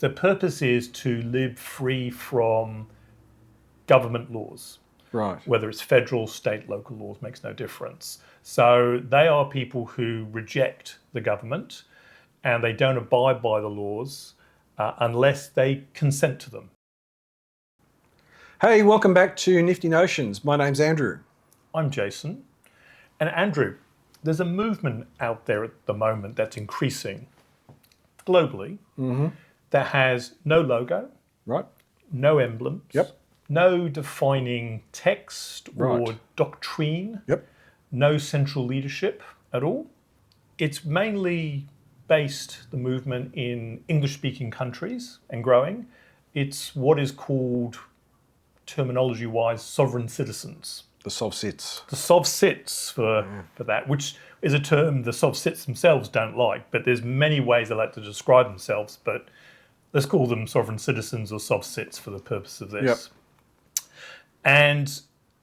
The purpose is to live free from government laws. Right. Whether it's federal, state, local laws makes no difference. So they are people who reject the government and they don't abide by the laws unless they consent to them. Hey, welcome back to Nifty Notions. My name's Andrew. I'm Jason. And Andrew, there's a movement out there at the moment that's increasing globally that has no logo, Right. no emblems, Yep. no defining text or Right. doctrine, Yep. no central leadership at all. It's mainly based, the movement, in English-speaking countries and growing. It's what is called, terminology-wise, sovereign citizens. The Sovsits. The Sovsits for that, which is a term the Sovsits themselves don't like, but there's many ways they like to describe themselves, but let's call them sovereign citizens or Sovsits for the purpose of this. Yep. And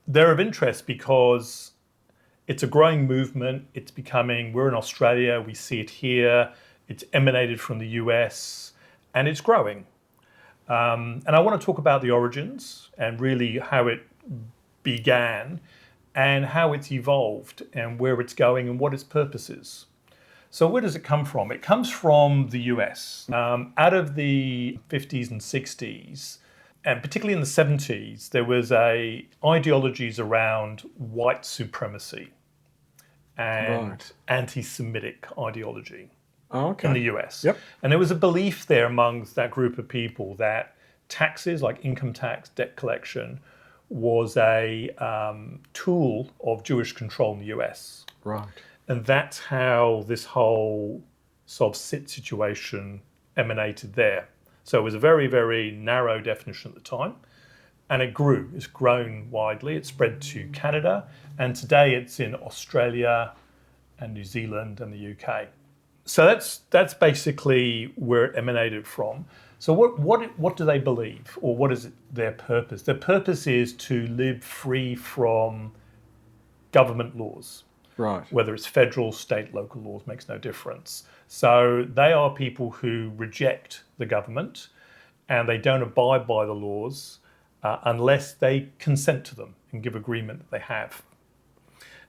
they're of interest because it's a growing movement. It's becoming, we're in Australia, we see it here, it's emanated from the US, and it's growing. And I want to talk about the origins and really how it began and how it's evolved and where it's going and what its purpose is. So where does it come from? It comes from the US. Out of the 50s and 60s, and particularly in the 70s, there was ideologies around white supremacy and anti-Semitic ideology in the US. Yep. And there was a belief there amongst that group of people that taxes, like income tax, debt collection, was a tool of Jewish control in the US. Right. And that's how this whole Sovsit situation emanated there. So it was a very, very narrow definition at the time. And it grew. It's grown widely. It spread to Canada. And today it's in Australia and New Zealand and the UK. So that's basically where it emanated from. So what do they believe? Or what is their purpose? Their purpose is to live free from government laws. Right. Whether it's federal, state, local laws makes no difference. So they are people who reject the government and they don't abide by the laws unless they consent to them and give agreement that they have.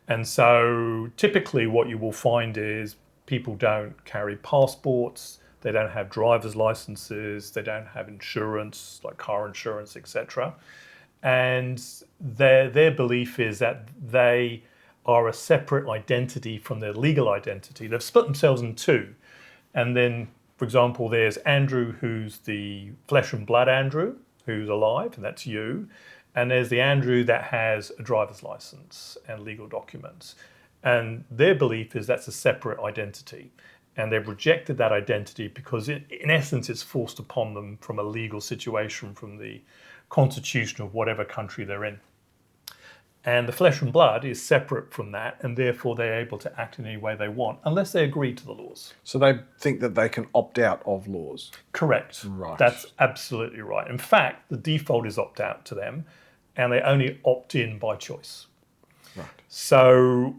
And so typically what you will find is people don't carry passports, they don't have driver's licenses, they don't have insurance, like car insurance, etc. And their belief is that they are a separate identity from their legal identity. They've split themselves in two. And then, for example, there's Andrew, who's the flesh and blood Andrew, who's alive, and that's you. And there's the Andrew that has a driver's license and legal documents. And their belief is that's a separate identity. And they've rejected that identity because in essence, it's forced upon them from a legal situation, from the constitution of whatever country they're in. And the flesh and blood is separate from that, and therefore they're able to act in any way they want, unless they agree to the laws. So they think that they can opt out of laws. Correct. Right. That's absolutely right. In fact, the default is opt out to them, and they only opt in by choice. Right. So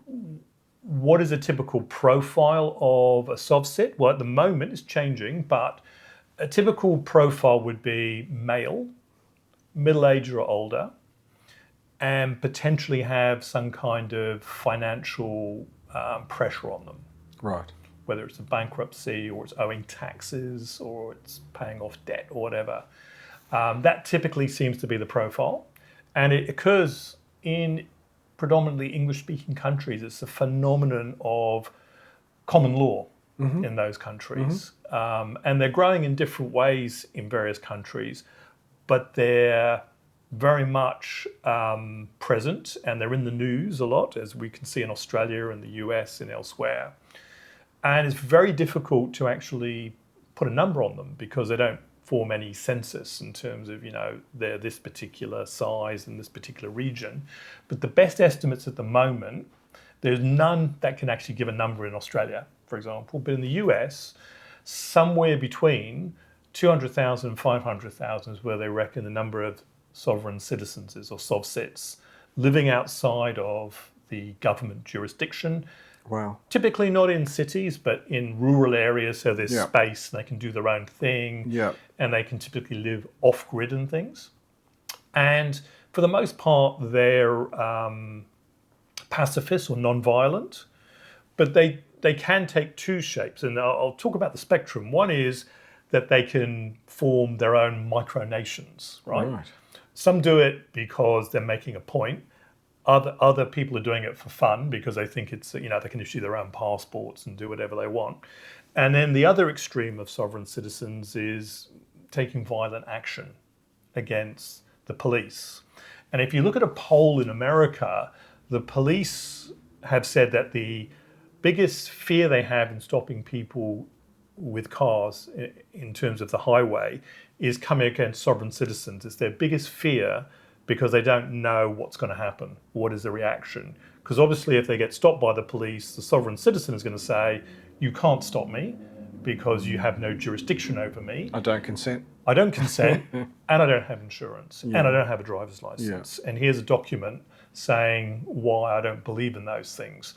what is a typical profile of a Sovsit? Well, at the moment it's changing, but a typical profile would be male, middle-aged or older, and potentially have some kind of financial pressure on them. Right. Whether it's a bankruptcy or it's owing taxes or it's paying off debt or whatever. That typically seems to be the profile. And it occurs in predominantly English-speaking countries. It's a phenomenon of common law in those countries. And they're growing in different ways in various countries, but they're very much present, and they're in the news a lot, as we can see in Australia and the US and elsewhere. And it's very difficult to actually put a number on them because they don't form any census in terms of, they're this particular size in this particular region. But the best estimates at the moment, there's none that can actually give a number in Australia, for example. But in the US, somewhere between 200,000 and 500,000 is where they reckon the number of sovereign citizens is, or Sovsits, living outside of the government jurisdiction Wow. Typically not in cities, but in rural areas, so there's Yeah. space and they can do their own thing. Yeah. And they can typically live off-grid and things. And for the most part, they're pacifist or non-violent, but they can take two shapes. And I'll talk about the spectrum. One is that they can form their own micronations, right? Right. Some do it because they're making a point. Other people are doing it for fun because they think it's, they can issue their own passports and do whatever they want. And then the other extreme of sovereign citizens is taking violent action against the police. And if you look at a poll in America, the police have said that the biggest fear they have in stopping people with cars in terms of the highway is coming against sovereign citizens. It's their biggest fear because they don't know what's going to happen. What is the reaction? Because obviously if they get stopped by the police, the sovereign citizen is going to say, you can't stop me because you have no jurisdiction over me. I don't consent. I don't consent and I don't have insurance and I don't have a driver's license. And here's a document saying why I don't believe in those things.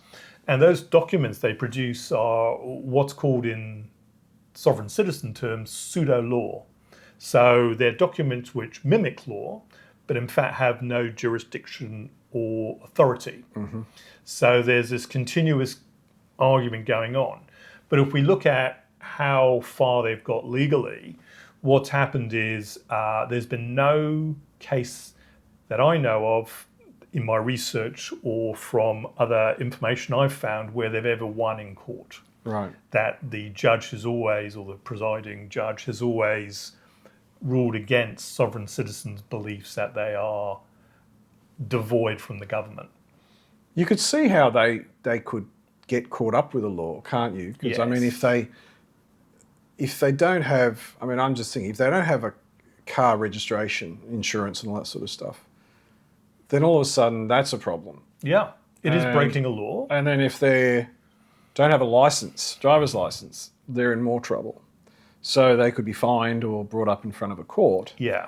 And those documents they produce are what's called in sovereign citizen terms pseudo-law. So they're documents which mimic law, but in fact have no jurisdiction or authority. Mm-hmm. So there's this continuous argument going on. But if we look at how far they've got legally, what's happened is there's been no case that I know of in my research or from other information I've found where they've ever won in court. Right. That the judge has always, or the presiding judge has always ruled against sovereign citizens' beliefs that they are devoid from the government. You could see how they could get caught up with the law, can't you? Because I mean, if they don't have, I mean, I'm just thinking, if they don't have a car registration, insurance and all that sort of stuff, then all of a sudden that's a problem. Yeah, it is breaking a law. And then if they don't have a license, driver's license, they're in more trouble. So they could be fined or brought up in front of a court. Yeah,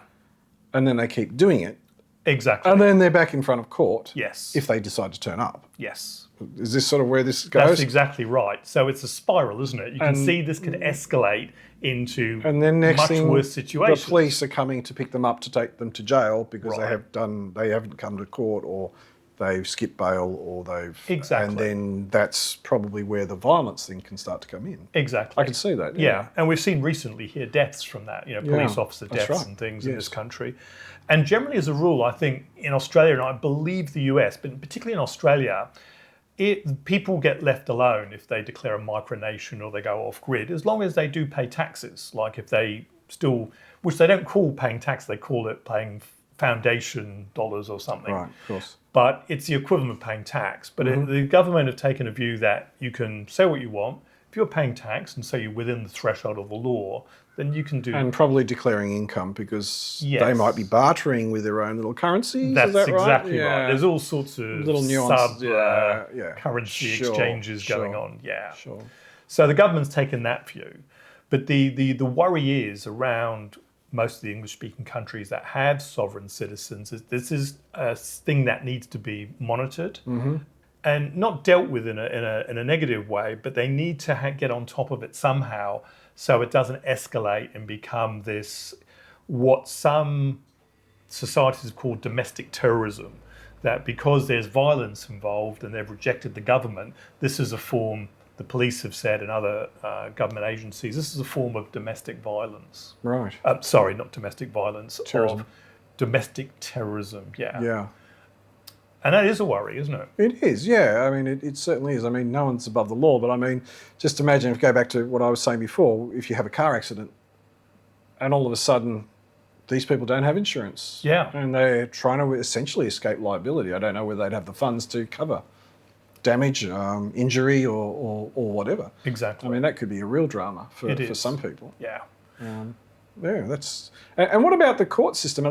And then they keep doing it. exactly. And then they're back in front of court. Yes. If they decide to turn up. Yes. Is this sort of where this goes? That's exactly right. So it's a spiral, isn't it? You can see this can escalate into And then next much thing, worse situations. the police are coming to pick them up to take them to jail because Right. they haven't come to court, or they've skipped bail, or they've Exactly. And then that's probably where the violence thing can start to come in. Exactly. I can see that. Yeah, and we've seen recently here deaths from that, police officer that's deaths right. and things in Yes. this country. And generally as a rule, I think in Australia, and I believe the US, but particularly in Australia, people get left alone if they declare a micronation or they go off grid, as long as they do pay taxes. Like if they still, which they don't call paying tax, they call it paying foundation dollars or something. Right, of course. But it's the equivalent of paying tax. But the government have taken a view that you can say what you want. If you're paying tax and say you're within the threshold of the law, then you can do. And probably declaring income because Yes. they might be bartering with their own little currencies. That's is that exactly right? right. There's all sorts of Little nuances. currency Sure, exchanges going sure, on. Yeah. Sure. So the government's taken that view. But the worry is around most of the English-speaking countries that have sovereign citizens. This is a thing that needs to be monitored and not dealt with in a negative way, but they need to get on top of it somehow so it doesn't escalate and become this, what some societies call domestic terrorism, that because there's violence involved and they've rejected the government, this is a form, the police have said and other government agencies, this is a form of domestic violence. Right. Sorry, not domestic violence, Terrorism. of domestic terrorism, yeah. Yeah. And that is a worry, isn't it? It is, yeah. I mean, it certainly is. I mean, no one's above the law, but I mean, just imagine if you go back to what I was saying before, if you have a car accident and all of a sudden these people don't have insurance. Yeah. And they're trying to essentially escape liability. I don't know whether they'd have the funds to cover damage, injury or whatever. Exactly. I mean, that could be a real drama for is. some people. Yeah. Yeah, that's. And what about the court system? Are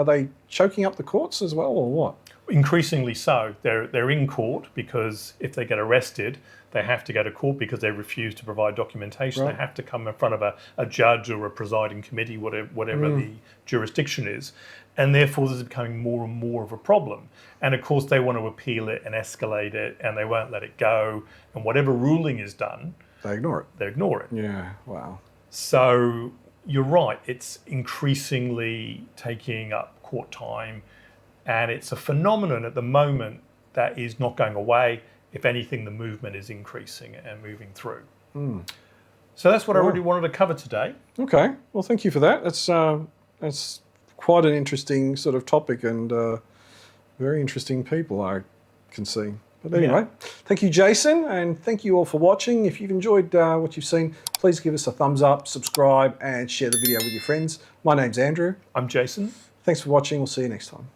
they choking up the courts as well, or what? Increasingly so. They're in court because if they get arrested, they have to go to court because they refuse to provide documentation. Right. They have to come in front of a judge or a presiding committee, whatever the jurisdiction is. And therefore, this is becoming more and more of a problem. And of course, they want to appeal it and escalate it, and they won't let it go. And whatever ruling is done, They ignore it. they ignore it. Yeah, wow. So you're right, it's increasingly taking up court time, and it's a phenomenon at the moment that is not going away. If anything, the movement is increasing and moving through. So that's what I really wanted to cover today. Okay, well, thank you for that. That's quite an interesting sort of topic, and very interesting people I can see. But anyway, Thank you, Jason, and thank you all for watching. If you've enjoyed what you've seen, please give us a thumbs up, subscribe, and share the video with your friends. My name's Andrew. I'm Jason. Thanks for watching. We'll see you next time.